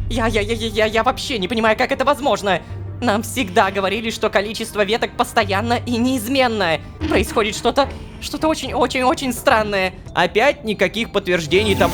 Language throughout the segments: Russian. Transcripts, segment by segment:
Я вообще не понимаю, как это возможно. Нам всегда говорили, что количество веток постоянно и неизменно. Происходит что-то очень-очень-очень странное. Опять никаких подтверждений там...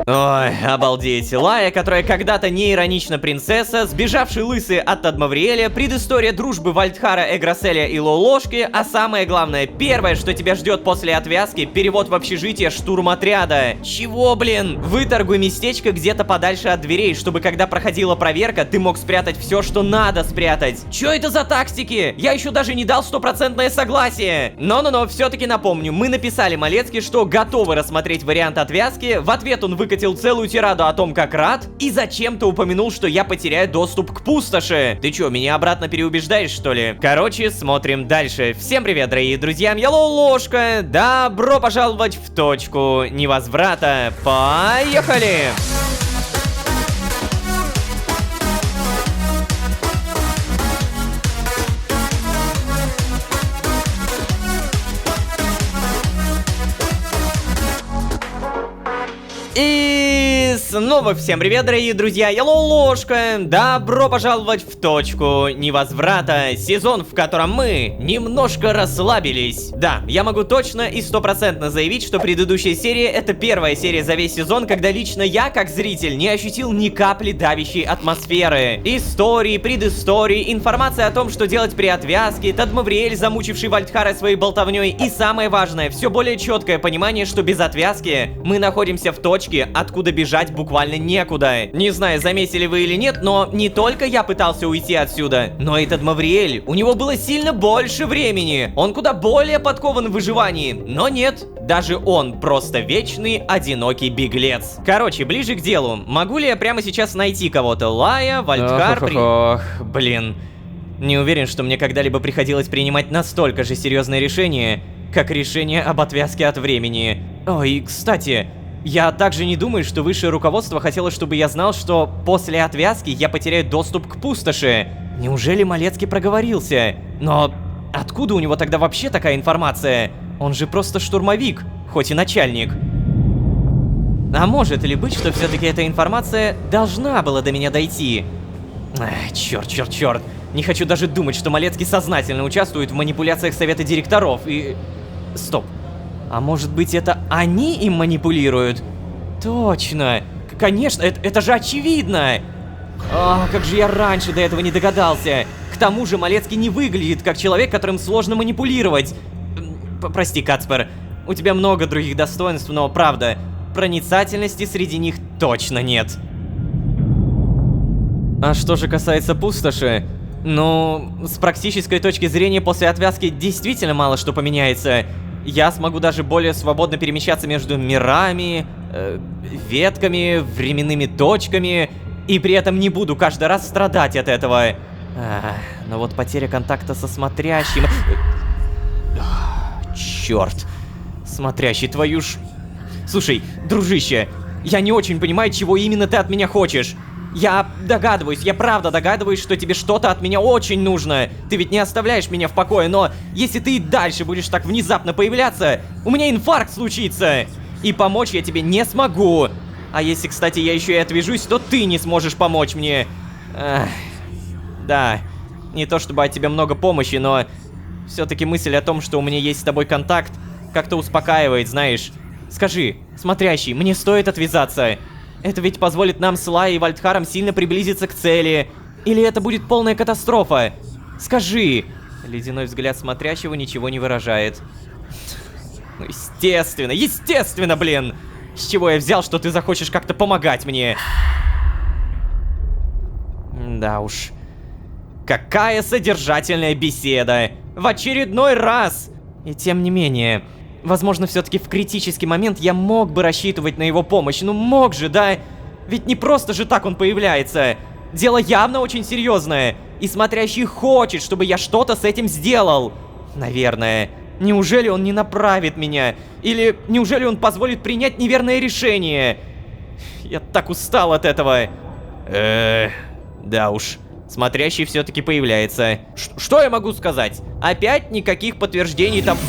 Ой, обалдеть. Лая, которая когда-то неиронично принцесса, сбежавший лысый от Тадмавриэля, предыстория дружбы Вальдхара, Эграселя и Лоулошки, а самое главное, первое, что тебя ждет после отвязки, перевод в общежитие штурмотряда. Чего, блин? Выторгуй местечко где-то подальше от дверей, чтобы когда проходила проверка, ты мог спрятать все, что надо спрятать. Чё это за тактики? Я еще даже не дал стопроцентное согласие. Но, все-таки напомню, мы написали Малецки, что готовы рассмотреть вариант отвязки. В ответ он выкатил целую тираду о том, как рад, и зачем-то упомянул, что я потеряю доступ к пустоши. Ты чё, меня обратно переубеждаешь, что ли? Короче, смотрим дальше. Всем привет, дорогие друзья, я Лоулошка. Добро пожаловать в точку невозврата. Поехали! И снова всем привет, дорогие друзья, я Лоулошка. Добро пожаловать в точку невозврата, сезон, в котором мы немножко расслабились. Да, я могу точно и стопроцентно заявить, что предыдущая серия — это первая серия за весь сезон, когда лично я, как зритель, не ощутил ни капли давящей атмосферы. Истории, предыстории, информация о том, что делать при отвязке, Тадмавриэль, замучивший Вальдхара своей болтовней, и самое важное, все более четкое понимание, что без отвязки мы находимся в точке, откуда бежать буквально некуда. Не знаю, заметили вы или нет, но не только я пытался уйти отсюда, но и Тадмавриэль. У него было сильно больше времени. Он куда более подкован в выживании. Но нет, даже он просто вечный, одинокий беглец. Короче, ближе к делу. Могу ли я прямо сейчас найти кого-то? Лая, Вальдхар, Ох, блин. Не уверен, что мне когда-либо приходилось принимать настолько же серьезное решение, как решение об отвязке от времени. Ой, кстати... Я также не думаю, что высшее руководство хотело, чтобы я знал, что после отвязки я потеряю доступ к пустоши. Неужели Малецкий проговорился? Но откуда у него тогда вообще такая информация? Он же просто штурмовик, хоть и начальник. А может ли быть, что все-таки эта информация должна была до меня дойти? Черт. Не хочу даже думать, что Малецкий сознательно участвует в манипуляциях совета директоров и... Стоп. А может быть, это они им манипулируют? Точно! Конечно, это же очевидно! Как же я раньше до этого не догадался! К тому же Малецкий не выглядит как человек, которым сложно манипулировать. Прости, Кацпер, у тебя много других достоинств, но правда, проницательности среди них точно нет. А что же касается пустоши? Ну, с практической точки зрения после отвязки действительно мало что поменяется. Я смогу даже более свободно перемещаться между мирами, ветками, временными точками, и при этом не буду каждый раз страдать от этого. Но вот потеря контакта со смотрящим... Черт. Смотрящий, твою ж... Слушай, дружище, я не очень понимаю, чего именно ты от меня хочешь. Я догадываюсь, я правда догадываюсь, что тебе что-то от меня очень нужно. Ты ведь не оставляешь меня в покое, но если ты и дальше будешь так внезапно появляться, у меня инфаркт случится. И помочь я тебе не смогу. А если, кстати, я еще и отвяжусь, то ты не сможешь помочь мне. Да, не то чтобы от тебя много помощи, но все-таки мысль о том, что у меня есть с тобой контакт, как-то успокаивает, знаешь. Скажи, смотрящий, мне стоит отвязаться? Это ведь позволит нам с Лаей и Вальдхаром сильно приблизиться к цели. Или это будет полная катастрофа? Скажи. Ледяной взгляд смотрящего ничего не выражает. Ну, естественно, блин. С чего я взял, что ты захочешь как-то помогать мне? Да уж. Какая содержательная беседа. В очередной раз. И тем не менее... Возможно, все-таки в критический момент я мог бы рассчитывать на его помощь. Ну мог же, да? Ведь не просто же так он появляется. Дело явно очень серьезное. И смотрящий хочет, чтобы я что-то с этим сделал. Наверное. Неужели он не направит меня? Или неужели он позволит принять неверное решение? Я так устал от этого. Да уж. Смотрящий все-таки появляется. Что я могу сказать? Опять никаких подтверждений там...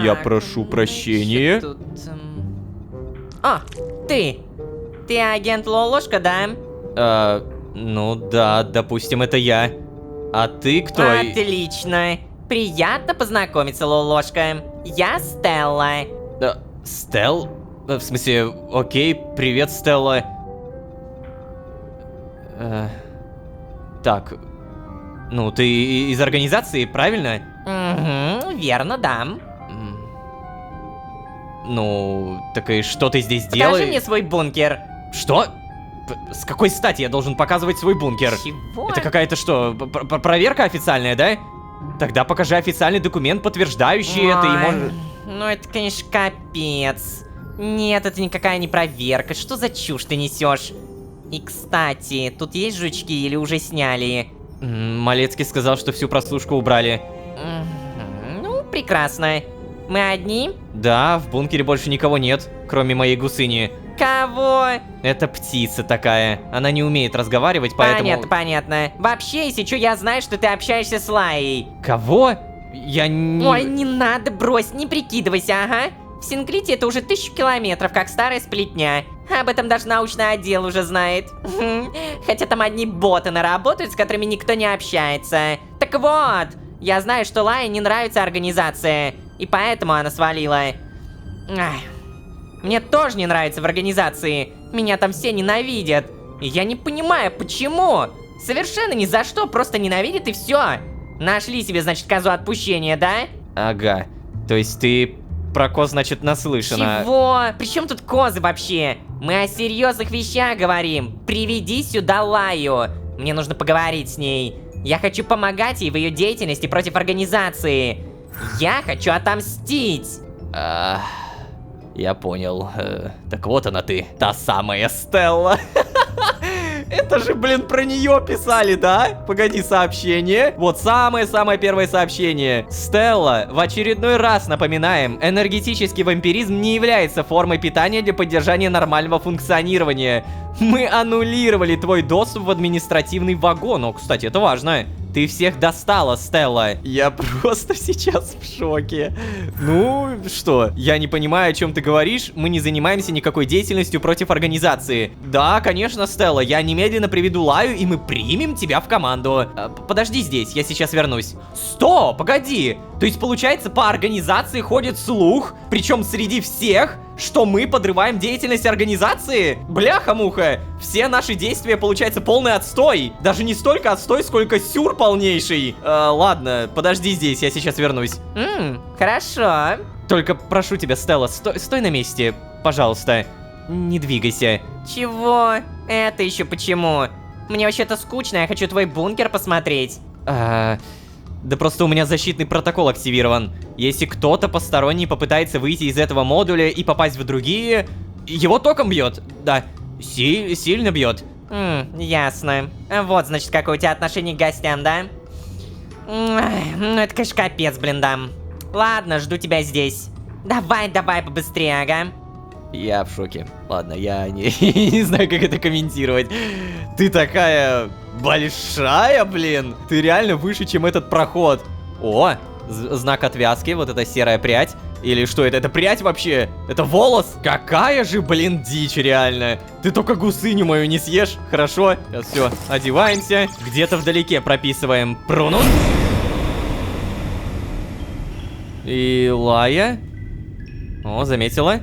Я Так, прошу ну, прощения. чё тут, А, ты! Ты агент Лолушка, да? Ну да, допустим, это я. А ты кто? Отлично. Приятно познакомиться, Лолошка. Я Стелла. Стелл? В смысле, окей, привет, Стелла. Так, ну ты из организации, правильно? Угу, верно, да. Ну, так и что ты здесь Покажи делаешь? мне свой бункер. Что? С какой стати я должен показывать свой бункер? Чего? Это какая-то что, проверка официальная, да? Тогда покажи официальный документ, подтверждающий это, и Ой, может... Ну это, конечно, капец. Нет, это никакая не проверка. Что за чушь ты несешь? И, кстати, тут есть жучки или уже сняли? Малецкий сказал, что всю прослушку убрали. Ну, прекрасно. Мы одни? Да, в бункере больше никого нет, кроме моей гусыни. Кого? Это птица такая. Она не умеет разговаривать, поэтому... Понятно, понятно. Вообще, если что, я знаю, что ты общаешься с Лаей. Кого? Я не... Ой, не надо, брось, не прикидывайся, ага. В Синклите это уже 1000 километров, как старая сплетня. Об этом даже научный отдел уже знает. Хотя там одни боты наработают, с которыми никто не общается. Так вот, я знаю, что Лае не нравится организация, и поэтому она свалила. Ах. Мне тоже не нравится в организации. Меня там все ненавидят. И я не понимаю, почему. Совершенно ни за что, просто ненавидят и все. Нашли себе, значит, козу отпущения, да? Ага. То есть ты про коз, значит, наслышана. Чего? Причем тут козы вообще? Мы о серьезных вещах говорим. Приведи сюда Лаю. Мне нужно поговорить с ней. Я хочу помогать ей в ее деятельности против организации. Я хочу отомстить. Я понял. Так вот она ты, та самая Стелла. Это же, блин, про нее писали, да? Погоди, сообщение. Вот самое-самое первое сообщение. Стелла, в очередной раз напоминаем, энергетический вампиризм не является формой питания для поддержания нормального функционирования. Мы аннулировали твой доступ в административный вагон. О, кстати, это важно. Ты всех достала, Стелла. Я просто сейчас в шоке. Ну, что? Я не понимаю, о чем ты говоришь. Мы не занимаемся никакой деятельностью против организации. Да, конечно, Стелла, я немедленно приведу Лаю, и мы примем тебя в команду. Подожди здесь, я сейчас вернусь. Стоп, погоди. То есть, получается, по организации ходит слух, причем среди всех, что мы подрываем деятельность организации? Бляха-муха, все наши действия, получается, полный отстой. Даже не столько отстой, сколько сюр полнейший. Ладно, подожди здесь, я сейчас вернусь. Хорошо. Только прошу тебя, Стелла, стой на месте, пожалуйста. Не двигайся. Чего? Это еще почему? Мне вообще-то скучно, я хочу твой бункер посмотреть. Да просто у меня защитный протокол активирован. Если кто-то посторонний попытается выйти из этого модуля и попасть в другие, его током бьет. Да, сильно бьет. Ясно. Вот, значит, какое у тебя отношение к гостям, да? Ну, это, конечно, капец, блин, да. Ладно, жду тебя здесь. Давай побыстрее, ага. Я в шоке. Ладно, я не знаю, как это комментировать. Ты такая большая, блин. Ты реально выше, чем этот проход. О, знак отвязки, вот эта серая прядь. Или что это? Это прядь вообще? Это волос? Какая же, блин, дичь реально. Ты только гусыню мою не съешь, хорошо? Сейчас все, одеваемся. Где-то вдалеке прописываем пронун. И Лая. О, заметила.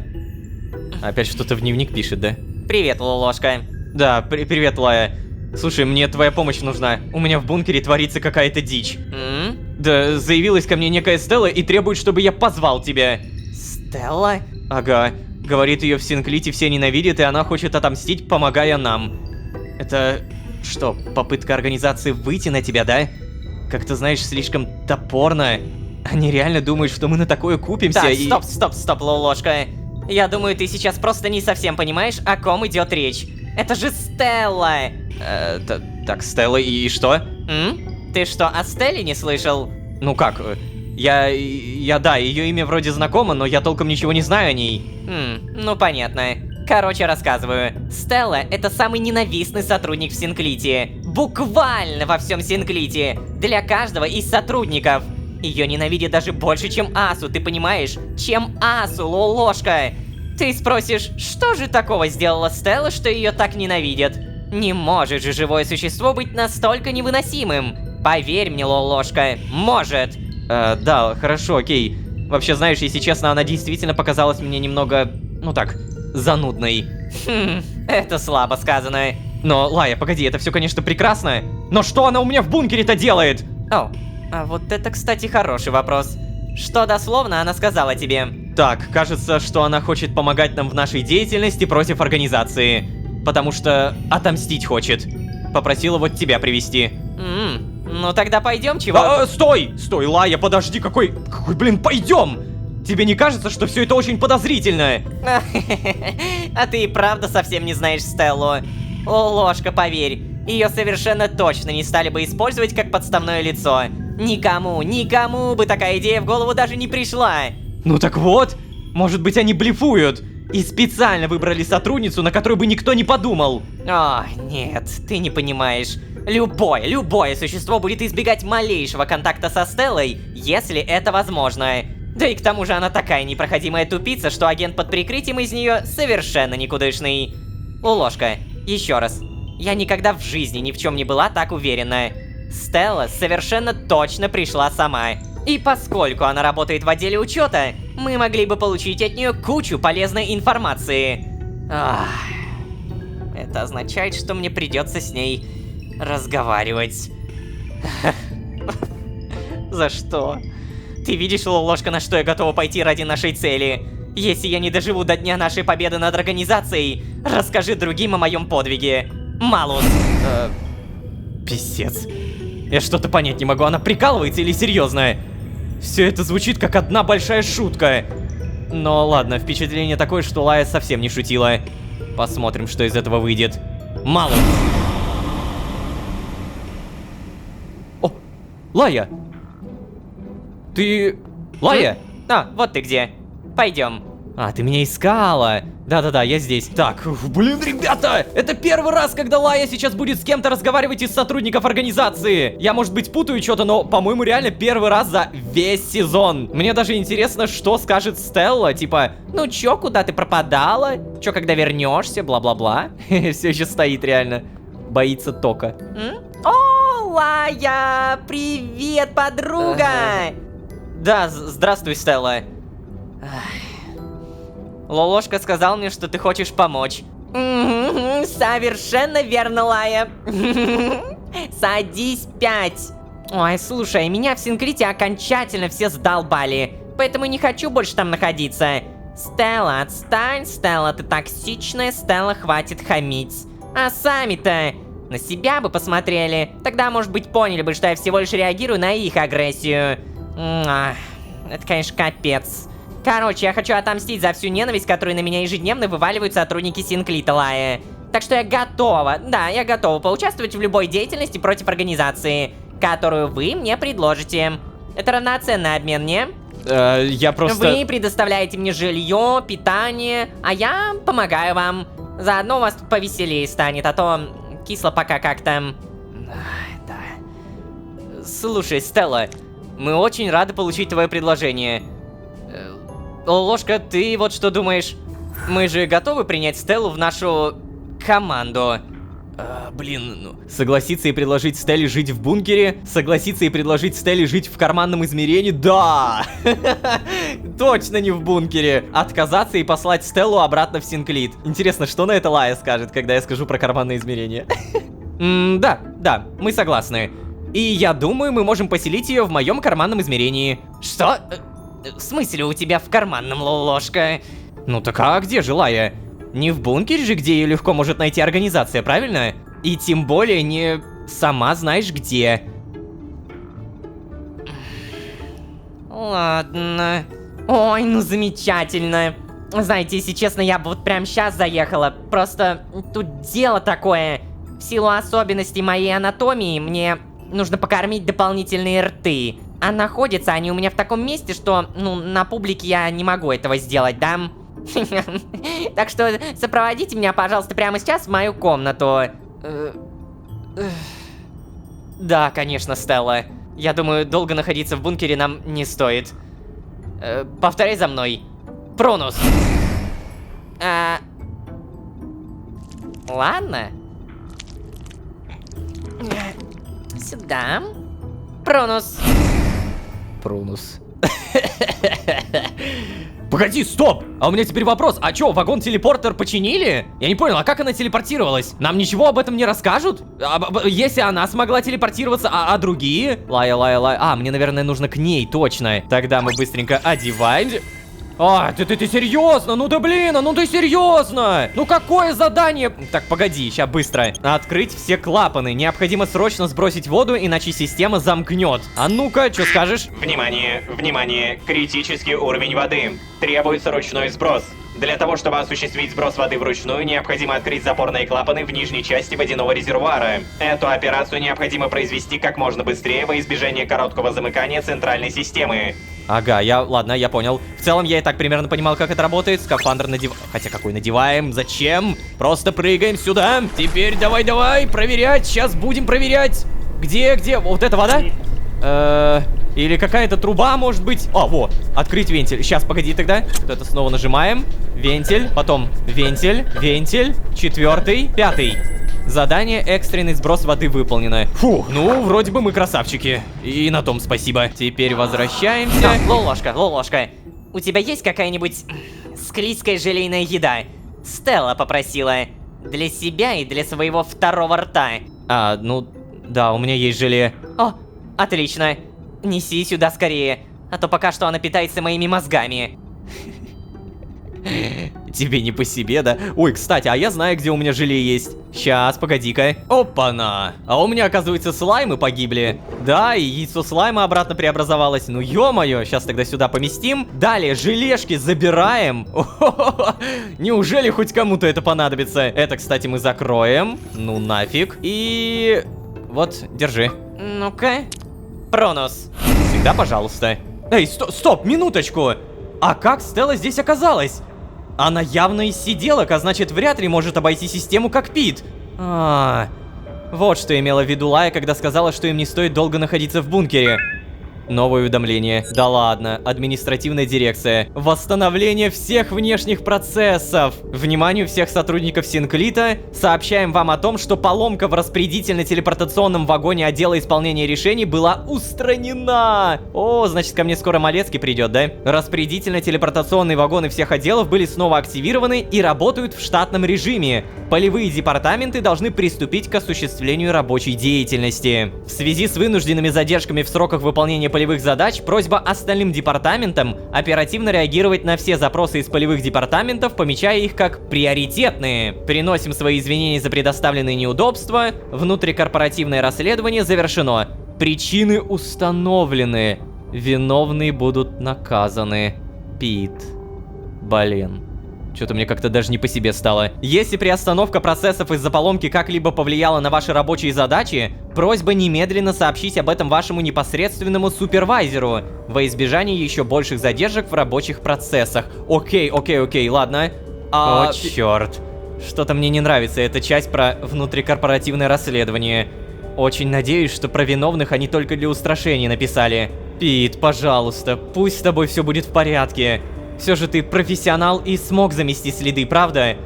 Опять что-то в дневник пишет, да? Привет, Лолошка. Да, привет, Лая. Слушай, мне твоя помощь нужна. У меня в бункере творится какая-то дичь. Да, заявилась ко мне некая Стелла и требует, чтобы я позвал тебя. Стелла? Ага. Говорит, ее в Синклите все ненавидят, и она хочет отомстить, помогая нам. Это что, попытка организации выйти на тебя, да? Как-то, знаешь, слишком топорно. Они реально думают, что мы на такое купимся Так, и... стоп, Лолошка. Я думаю, ты сейчас просто не совсем понимаешь, о ком идет речь. Это же Стелла. Так, Стелла и что? Ты что, о Стелле не слышал? Ну как? Я да, ее имя вроде знакомо, но я толком ничего не знаю о ней. Ну понятно. Короче, рассказываю. Стелла — это самый ненавистный сотрудник в Синклите. Буквально во всем Синклите. Для каждого из сотрудников. Ее ненавидит даже больше, чем Асу, ты понимаешь? Чем Асу, Лолошка. Ты спросишь, что же такого сделала Стелла, что ее так ненавидят? Не может же живое существо быть настолько невыносимым. Поверь мне, Лолошка, может. Да, хорошо, окей. Вообще, знаешь, если честно, она действительно показалась мне немного, ну так, занудной. Это слабо сказано. Но, Лая, погоди, это все, конечно, прекрасно. Но что она у меня в бункере-то делает? О, а вот это, кстати, хороший вопрос. Что дословно она сказала тебе? Так, кажется, что она хочет помогать нам в нашей деятельности против организации. Потому что отомстить хочет. Попросила вот тебя привести. Ну тогда пойдем, чего? Стой! Стой, Лая, подожди, какой, блин, пойдем! Тебе не кажется, что все это очень подозрительно? А ты и правда совсем не знаешь Стеллу. Ложка, поверь, ее совершенно точно не стали бы использовать как подставное лицо. Никому бы такая идея в голову даже не пришла. Ну так вот, может быть, они блефуют и специально выбрали сотрудницу, на которую бы никто не подумал. О, нет, ты не понимаешь. Любое существо будет избегать малейшего контакта со Стеллой, если это возможно. Да и к тому же она такая непроходимая тупица, что агент под прикрытием из нее совершенно никудышный. Ложка, еще раз. Я никогда в жизни ни в чем не была так уверена. Стелла совершенно точно пришла сама. И поскольку она работает в отделе учета, мы могли бы получить от нее кучу полезной информации. Это означает, что мне придется с ней разговаривать. За что? Ты видишь, Ложка, на что я готова пойти ради нашей цели? Если я не доживу до дня нашей победы над организацией, расскажи другим о моем подвиге. Малус. Писец. Я что-то понять не могу, она прикалывается или серьезно? Все это звучит как одна большая шутка. Но ладно, впечатление такое, что Лая совсем не шутила. Посмотрим, что из этого выйдет. Малус. О, Лая! Ты... Лая? Вот ты где. Пойдем. А, ты меня искала. Да-да-да, я здесь. Так, блин, ребята, это первый раз, когда Лая сейчас будет с кем-то разговаривать из сотрудников организации. Я, может быть, путаю что-то, но, по-моему, реально первый раз за весь сезон. Мне даже интересно, что скажет Стелла, типа, ну чё, куда ты пропадала? Чё, когда вернешься, бла-бла-бла. Все еще стоит реально. Боится тока. О, Лая! Привет, подруга! Да, здравствуй, Стелла. Лолошка сказал мне, что ты хочешь помочь. Совершенно верно, Лая. Садись 5. Ой, слушай, меня в Синкрите окончательно все задолбали. Поэтому не хочу больше там находиться. Стелла, отстань, Стелла, ты токсичная, Стелла, хватит хамить. А сами-то на себя бы посмотрели. Тогда, может быть, поняли бы, что я всего лишь реагирую на их агрессию. Это, конечно, капец. Короче, я хочу отомстить за всю ненависть, которую на меня ежедневно вываливают сотрудники Синклита, Лая. Так что я готова, я готова поучаствовать в любой деятельности против организации, которую вы мне предложите. Это равноценный обмен, не? Я просто... Вы предоставляете мне жилье, питание, а я помогаю вам. Заодно у вас тут повеселее станет, а то кисло пока как-то. Да. Слушай, Стелла, мы очень рады получить твое предложение. Ложка, ты вот что думаешь? Мы же готовы принять Стеллу в нашу команду. Согласиться и предложить Стелле жить в бункере? Согласиться и предложить Стелле жить в карманном измерении? Да! Точно не в бункере! Отказаться и послать Стеллу обратно в Синклит. Интересно, что на это Лая скажет, когда я скажу про карманное измерение? Да, мы согласны. И я думаю, мы можем поселить ее в моем карманном измерении. Что? В смысле у тебя в карманном, Ложка? Ну так а где же Лая? Не в бункере же, где ее легко может найти организация, правильно? И тем более не сама знаешь где. Ладно. Ой, ну замечательно. Знаете, если честно, я бы вот прямо сейчас заехала. Просто тут дело такое. В силу особенностей моей анатомии мне нужно покормить дополнительные рты. А находятся они у меня в таком месте, что, на публике я не могу этого сделать, да? Так что сопроводите меня, пожалуйста, прямо сейчас в мою комнату. Да, конечно, Стелла. Я думаю, долго находиться в бункере нам не стоит. Повторяй за мной. Пронус. Ладно. Сюда. Пронус. Пронус. Погоди, стоп! А у меня теперь вопрос, а чё, вагон-телепортер починили? Я не понял, а как она телепортировалась? Нам ничего об этом не расскажут? Если она смогла телепортироваться, а другие? Лая. А, мне, наверное, нужно к ней, точно. Тогда мы быстренько одеваемся. А, ты серьезно? Ну да блин, ну ты серьезно? Ну какое задание? Так, погоди, сейчас быстро. Открыть все клапаны. Необходимо срочно сбросить воду, иначе система замкнет. А ну-ка, что скажешь? Внимание, критический уровень воды. Требуется ручной сброс. Для того, чтобы осуществить сброс воды вручную, необходимо открыть запорные клапаны в нижней части водяного резервуара. Эту операцию необходимо произвести как можно быстрее во избежание короткого замыкания центральной системы. Ага, ладно, я понял. В целом, я и так примерно понимал, как это работает. Скафандр надеваем. Хотя какой надеваем? Зачем? Просто прыгаем сюда. Теперь давай, проверять. Сейчас будем проверять. Где? Вот эта вода? Или какая-то труба, может быть? А, во, открыть вентиль. Сейчас, погоди тогда. Вот это снова нажимаем. Вентиль, потом вентиль, 4-й, 5-й. Задание экстренный сброс воды выполнено. Фу, ну, вроде бы мы красавчики. И на том спасибо. Теперь возвращаемся. Лолошка, у тебя есть какая-нибудь склизкая желейная еда? Стелла попросила. Для себя и для своего второго рта. А, ну, да, у меня есть желе. О, отлично. Неси сюда скорее, а то пока что она питается моими мозгами. Тебе не по себе, да? Ой, кстати, а я знаю, где у меня желе есть. Сейчас, погоди-ка. Опа-на! А у меня, оказывается, слаймы погибли. Да, и яйцо слайма обратно преобразовалось. Ну, ё-моё, сейчас тогда сюда поместим. Далее, желешки забираем. Неужели хоть кому-то это понадобится? Это, кстати, мы закроем. Ну, нафиг. И... вот, держи. Ну-ка. Пронус. Всегда, пожалуйста. Эй, стоп, минуточку. А как Стелла здесь оказалась? Она явно из сиделок, а значит вряд ли может обойти систему как Пит. Вот что имела в виду Лая, когда сказала, что им не стоит долго находиться в бункере. Новое уведомление. Да ладно. Административная дирекция. Восстановление всех внешних процессов. Вниманию всех сотрудников Синклита. Сообщаем вам о том, что поломка в распределительно-телепортационном вагоне отдела исполнения решений была устранена. О, значит, ко мне скоро Малецкий придет, да? Распределительно-телепортационные вагоны всех отделов были снова активированы и работают в штатном режиме. Полевые департаменты должны приступить к осуществлению рабочей деятельности. В связи с вынужденными задержками в сроках выполнения полевых задач, просьба остальным департаментам оперативно реагировать на все запросы из полевых департаментов, помечая их как приоритетные. Приносим свои извинения за предоставленные неудобства. Внутрикорпоративное расследование завершено. Причины установлены. Виновные будут наказаны. Пит. Блин. Что-то мне как-то даже не по себе стало. Если приостановка процессов из-за поломки как-либо повлияла на ваши рабочие задачи, просьба немедленно сообщить об этом вашему непосредственному супервайзеру во избежание еще больших задержек в рабочих процессах. Окей, ладно. О, черт. Что-то мне не нравится эта часть про внутрикорпоративное расследование. Очень надеюсь, что про виновных они только для устрашения написали. Пит, пожалуйста, пусть с тобой все будет в порядке. Все же ты профессионал и смог замести следы, правда?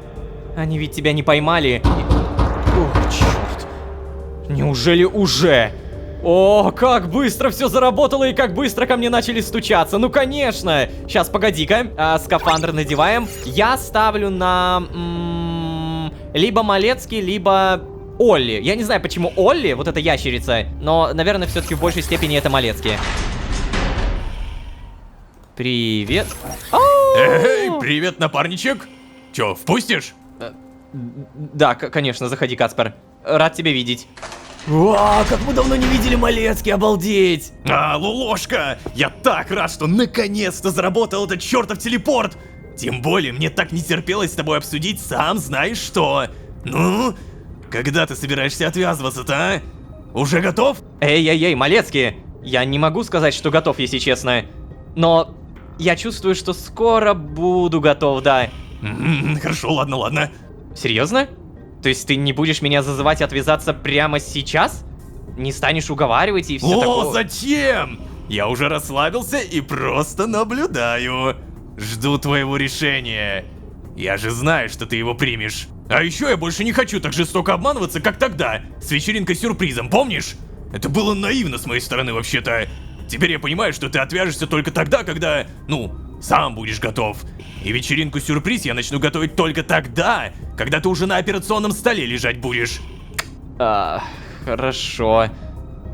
Они ведь тебя не поймали. Ох, черт. Неужели уже? О, как быстро все заработало и как быстро ко мне начали стучаться. Ну, конечно. Сейчас, погоди-ка. Скафандр надеваем. Я ставлю на... либо Малецкий, либо... Олли. Я не знаю, почему Олли, вот эта ящерица. Но, наверное, все-таки в большей степени это Малецкий. Привет. Эй, привет, напарничек. Чё, впустишь? Да, конечно, заходи, Каспер. Рад тебя видеть. Вау, как мы давно не видели Малецкий, обалдеть! Лулошка, я так рад, что наконец-то заработал этот чертов телепорт! Тем более, мне так не терпелось с тобой обсудить сам знаешь что. Ну, когда ты собираешься отвязываться-то, а? Уже готов? Эй, Малецкий, я не могу сказать, что готов, если честно. Но я чувствую, что скоро буду готов, да. Хорошо, ладно. Серьезно? То есть ты не будешь меня зазывать отвязаться прямо сейчас? не станешь уговаривать и все О, такое. зачем? Я уже расслабился и просто наблюдаю. Жду твоего решения. Я же знаю, что ты его примешь. А еще я больше не хочу так жестоко обманываться, как тогда, с вечеринкой-сюрпризом, помнишь? Это было наивно с моей стороны вообще-то. Теперь я понимаю, что ты отвяжешься только тогда, когда, ну, сам будешь готов. И вечеринку-сюрприз я начну готовить только тогда, когда ты уже на операционном столе лежать будешь. Хорошо.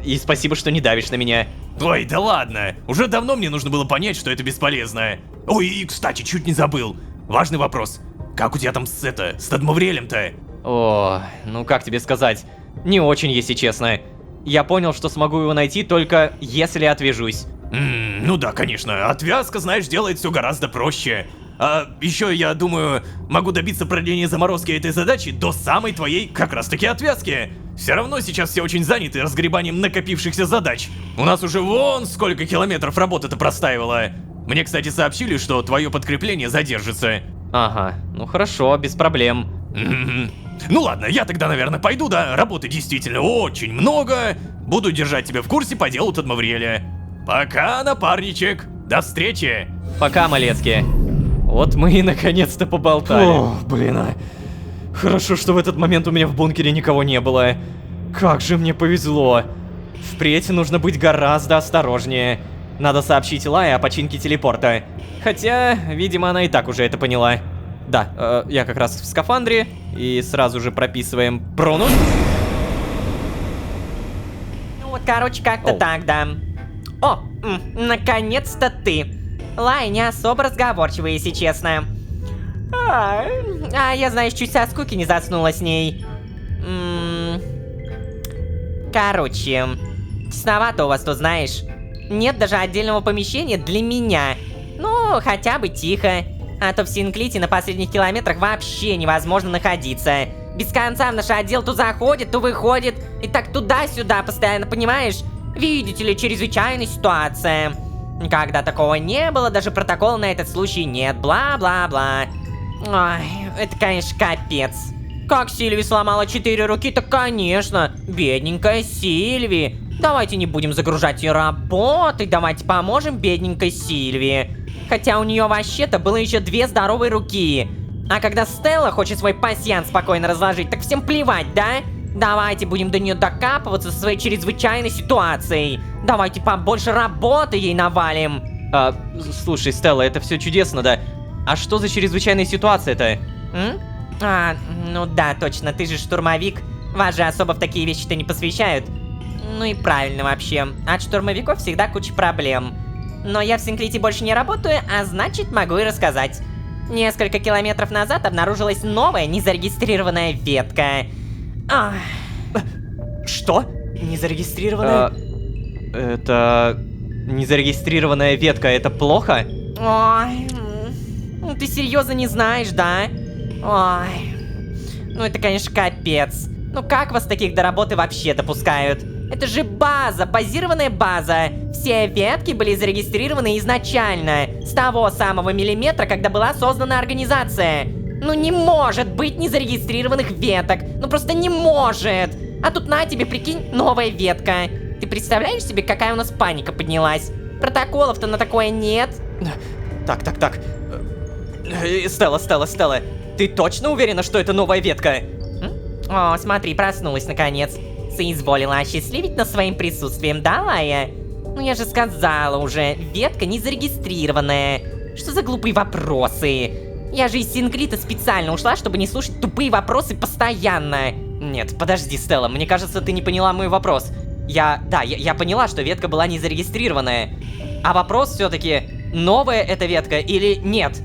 И спасибо, что не давишь на меня. Ой, да ладно. Уже давно мне нужно было понять, что это бесполезно. Ой, и, кстати, чуть не забыл. Важный вопрос. Как у тебя там с Тадмавриэлем-то? О, ну как тебе сказать? Не очень, если честно. Я понял, что смогу его найти только если отвяжусь. Ну да, конечно. Отвязка, знаешь, делает все гораздо проще. А еще, я думаю, могу добиться продления заморозки этой задачи до самой твоей как раз-таки отвязки. Все равно сейчас все очень заняты разгребанием накопившихся задач. У нас уже вон сколько километров работы-то простаивало. Мне, кстати, сообщили, что твое подкрепление задержится. Ага, ну хорошо, без проблем. Ну ладно, я тогда, наверное, пойду, да? Работы действительно очень много. Буду держать тебя в курсе по делу Тадмавриэля. Пока, напарничек. До встречи. Пока, Малецкий. Вот мы и наконец-то поболтали. О, блин, хорошо, что в этот момент у меня в бункере никого не было. Как же мне повезло. Впредь нужно быть гораздо осторожнее. Надо сообщить Лае о починке телепорта. Хотя, видимо, она и так уже это поняла. Да, я как раз в скафандре. И сразу же прописываем пронус. Ну вот, короче, как-то так, да. О, наконец-то ты. Лай не особо разговорчивая, если честно. Я, знаешь, чуть со скуки не заснула с ней. Короче, тесновато у вас тут, знаешь. Нет даже отдельного помещения для меня. Ну, хотя бы тихо. А то в Синклите на последних километрах вообще невозможно находиться. Без конца в наш отдел то заходит, то выходит. И так туда-сюда постоянно, понимаешь? Видите ли, чрезвычайная ситуация. Никогда такого не было, даже протокола на этот случай нет, бла-бла-бла. Ой, это, конечно, капец. Как Сильви сломала 4 руки, так, конечно, бедненькая Сильви. Давайте не будем загружать ее работой, давайте поможем бедненькой Сильви. Хотя у нее вообще-то было еще 2 здоровые руки. А когда Стелла хочет свой пасьян спокойно разложить, так всем плевать, да? Давайте будем до нее докапываться со своей чрезвычайной ситуацией. Давайте побольше работы ей навалим. Слушай, Стелла, это все чудесно, да? А что за чрезвычайная ситуация-то? Ну да, точно, ты же штурмовик. Вас же особо в такие вещи-то не посвящают. Ну и правильно вообще. От штурмовиков всегда куча проблем. Но я в Синклите больше не работаю, а значит могу и рассказать. Несколько километров назад обнаружилась новая незарегистрированная ветка. Что? Незарегистрированная? Это... Незарегистрированная ветка, это плохо? Ой, ну ты серьезно не знаешь, да? Ой, ну это, конечно, капец. Ну как вас таких до работы вообще допускают? Это же база, базированная база. Все ветки были зарегистрированы изначально, с того самого миллиметра, когда была создана организация. Ну не может быть незарегистрированных веток. Ну просто не может. А тут на тебе, прикинь, новая ветка. Ты представляешь себе, какая у нас паника поднялась? Протоколов-то на такое нет. Так. Стелла, ты точно уверена, что это новая ветка? О, смотри, проснулась наконец. Соизволила осчастливить нас своим присутствием, да, Лая? Ну я же сказала уже, ветка не зарегистрированная. Что за глупые вопросы? Я же из Синклита специально ушла, чтобы не слушать тупые вопросы постоянно. Нет, подожди, Стелла, мне кажется, ты не поняла мой вопрос. Я поняла, что ветка была не зарегистрированная. А вопрос все-таки, новая эта ветка или нет?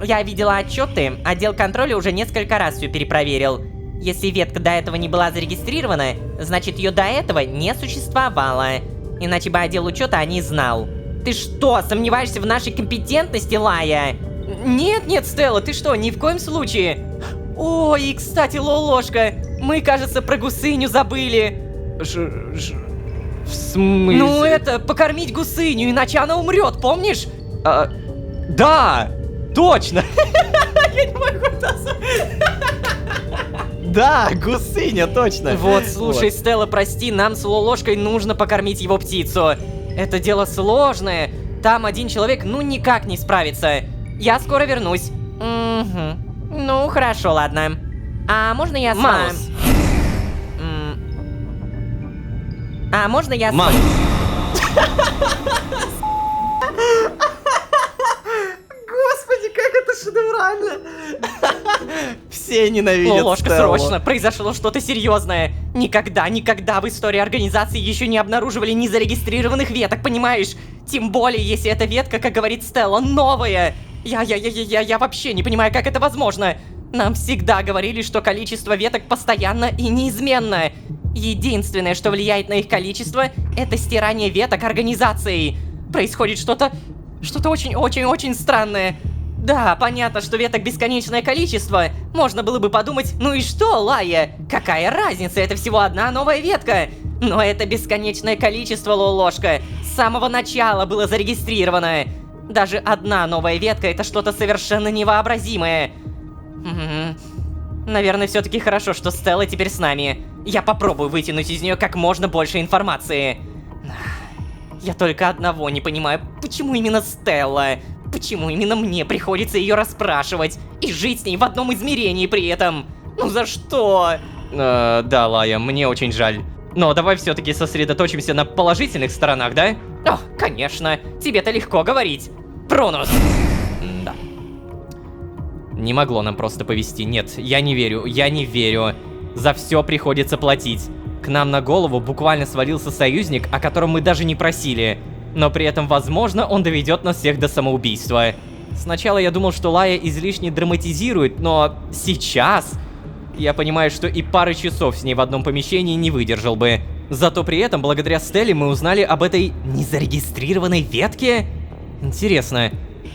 Я видела отчеты, отдел контроля уже несколько раз все перепроверил. Если ветка до этого не была зарегистрирована, значит ее до этого не существовало. Иначе бы отдел учета о ней знал. Ты что, сомневаешься в нашей компетентности, Лая? Нет, Стелла, ты что, ни в коем случае. Ой, и кстати, Лолошка, мы, кажется, про гусыню забыли. В смысле? Ну это, покормить гусыню, иначе она умрет, помнишь? Да, точно. Я не могу Да, гусыня, точно. Вот, слушай, Стелла, прости, нам с Лолошкой нужно покормить его птицу. Это дело сложное. Там один человек ну никак не справится. Я скоро вернусь. Угу. Ну, хорошо, ладно. А можно я с Малус. А можно я с... Мам. Господи, как это шедеврально! Все ненавидят Лолошка, Стеллу. срочно, произошло что-то серьезное. Никогда в истории организации еще не обнаруживали незарегистрированных веток, понимаешь? Тем более, если эта ветка, как говорит Стелла, новая. Я вообще не понимаю, как это возможно. Нам всегда говорили, что количество веток постоянно и неизменно. Единственное, что влияет на их количество, это стирание веток организацией. Происходит что-то очень-очень-очень странное. Да, понятно, что веток бесконечное количество. Можно было бы подумать, ну и что, Лая? Какая разница, это всего одна новая ветка. Но это бесконечное количество, Лолошка, с самого начала было зарегистрировано. Даже одна новая ветка — это что-то совершенно невообразимое. Наверное, все-таки хорошо, что Стелла теперь с нами. Я попробую вытянуть из нее как можно больше информации. Я только одного не понимаю, почему именно Стелла? Почему именно мне приходится ее расспрашивать и жить с ней в одном измерении при этом? Ну за что? Да, Лая, мне очень жаль. Но давай все-таки сосредоточимся на положительных сторонах, да? О, конечно, тебе-то легко говорить. Пронус. Да. Не могло нам просто повезти. Нет, я не верю. За все приходится платить. К нам на голову буквально свалился союзник, о котором мы даже не просили. Но при этом, возможно, он доведет нас всех до самоубийства. Сначала я думал, что Лая излишне драматизирует, но сейчас я понимаю, что и пары часов с ней в одном помещении не выдержал бы. Зато при этом, благодаря Стелле, мы узнали об этой незарегистрированной ветке. Интересно,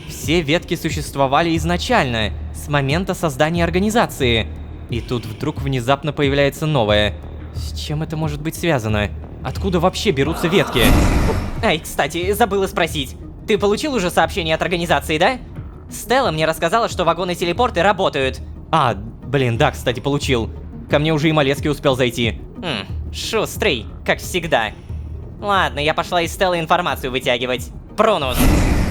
все ветки существовали изначально, с момента создания организации. И тут вдруг внезапно появляется новая. С чем это может быть связано? Откуда вообще берутся ветки? Эй, кстати, забыла спросить. Ты получил уже сообщение от организации, да? Стелла мне рассказала, что вагоны-телепорты работают. А, блин, да, кстати, получил. Ко мне уже и Малецкий успел зайти. Шустрый, как всегда. Ладно, я пошла из Стеллы информацию вытягивать. Пронус.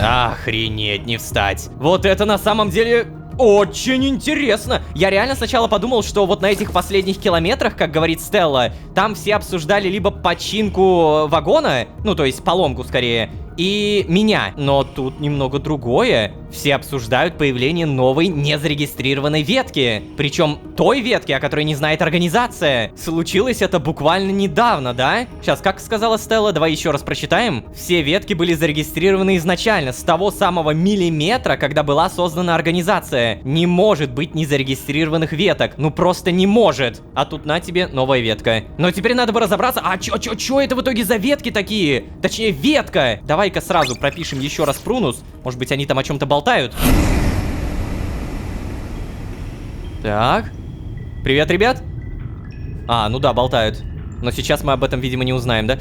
Охренеть, не встать. Вот это на самом деле очень интересно. Я реально сначала подумал, что вот на этих последних километрах, как говорит Стелла, там все обсуждали либо починку вагона, ну то есть поломку скорее, и меня. Но тут немного другое. Все обсуждают появление новой незарегистрированной ветки. Причем той ветки, о которой не знает организация. Случилось это буквально недавно, да? Сейчас, как сказала Стелла, давай еще раз прочитаем. Все ветки были зарегистрированы изначально, с того самого миллиметра, когда была создана организация. Не может быть незарегистрированных веток. Ну просто не может. А тут на тебе новая ветка. Но теперь надо бы разобраться, а чё это в итоге за ветки такие? Точнее, ветка. Давай-ка сразу пропишем еще раз Прунус. Может быть, они там о чем-то болтают. Так. Привет, ребят. А, ну да, болтают. Но сейчас мы об этом, видимо, не узнаем, да?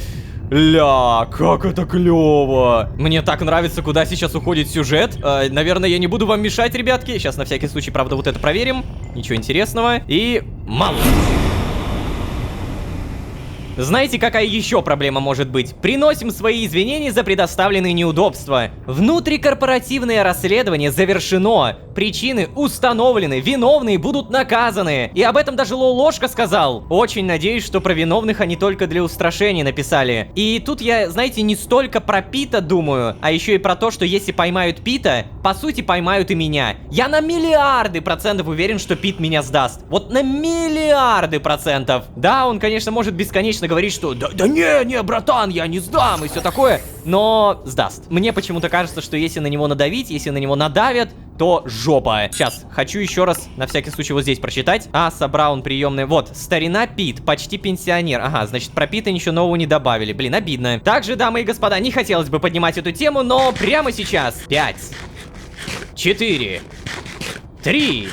Ля, как это клево! Мне так нравится, куда сейчас уходит сюжет. Наверное, я не буду вам мешать, ребятки. Сейчас на всякий случай, правда, вот это проверим. Ничего интересного. И... Малус. Знаете, какая еще проблема может быть? Приносим свои извинения за предоставленные неудобства. Внутрикорпоративное расследование завершено. Причины установлены, виновные будут наказаны. И об этом даже Лолошка сказал. Очень надеюсь, что про виновных они только для устрашения написали. И тут я, знаете, не столько про Пита думаю, а еще и про то, что если поймают Пита, по сути поймают и меня. Я на миллиарды процентов уверен, что Пит меня сдаст. Вот на миллиарды процентов. Да, он, конечно, может бесконечно говорить, что да не, братан, я не сдам и все такое, но сдаст. Мне почему-то кажется, что если на него надавить, если на него надавят, то жопа. Сейчас, хочу еще раз, на всякий случай, вот здесь прочитать. Аса Браун, приемный. Вот, старина Пит, почти пенсионер. Ага, значит, про Пита ничего нового не добавили. Блин, обидно. Также, дамы и господа, не хотелось бы поднимать эту тему, но прямо сейчас 5, 4, 3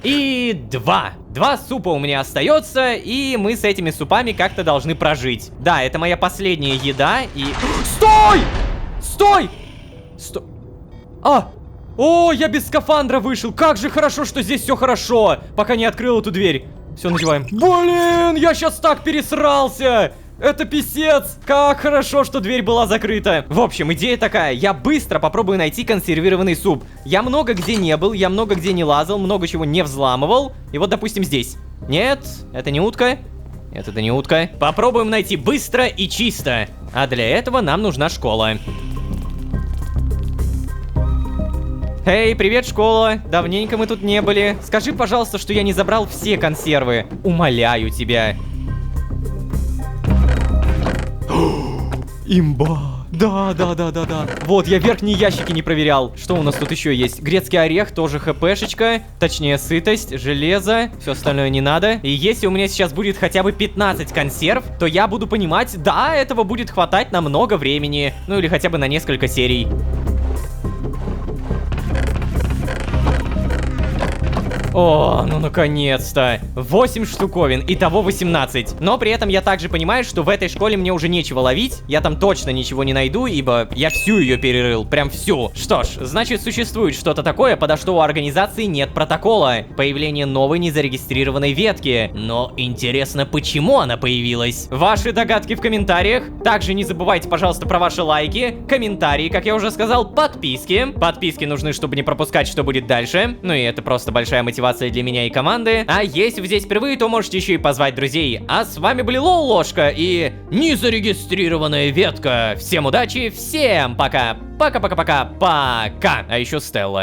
и 2. 2 супа у меня остается, и мы с этими супами как-то должны прожить. Да, это моя последняя еда, и... Стой! Стой! Стой! О, я без скафандра вышел. Как же хорошо, что здесь все хорошо, пока не открыл эту дверь. Все, надеваем. Блин, я сейчас так пересрался! Это писец! Как хорошо, что дверь была закрыта. В общем, идея такая. Я быстро попробую найти консервированный суп. Я много где не был, я много где не лазал, много чего не взламывал. И вот, допустим, здесь. Нет, это не утка. Это не утка. Попробуем найти быстро и чисто. А для этого нам нужна школа. Эй, привет, школа. Давненько мы тут не были. Скажи, пожалуйста, что я не забрал все консервы. Умоляю тебя. Имба. Да. Вот, я верхние ящики не проверял. Что у нас тут еще есть? Грецкий орех, тоже хпшечка. Точнее, сытость, железо. Все остальное не надо. И если у меня сейчас будет хотя бы 15 консерв, то я буду понимать, да, этого будет хватать на много времени. Ну или хотя бы на несколько серий. О, ну наконец-то. 8 штуковин, итого 18. Но при этом я также понимаю, что в этой школе мне уже нечего ловить. Я там точно ничего не найду, ибо я всю ее перерыл, прям всю. Что ж, значит существует что-то такое, подо что у организации нет протокола. Появление новой незарегистрированной ветки. Но интересно, почему она появилась? Ваши догадки в комментариях. Также не забывайте, пожалуйста, про ваши лайки, комментарии, как я уже сказал, подписки. Подписки нужны, чтобы не пропускать, что будет дальше. Ну и это просто большая мотивация для меня и команды. А если вы здесь впервые, то можете еще и позвать друзей. А с вами были Лолошка и незарегистрированная ветка. Всем удачи, всем пока. Пока-пока-пока-пока. А еще Стелла.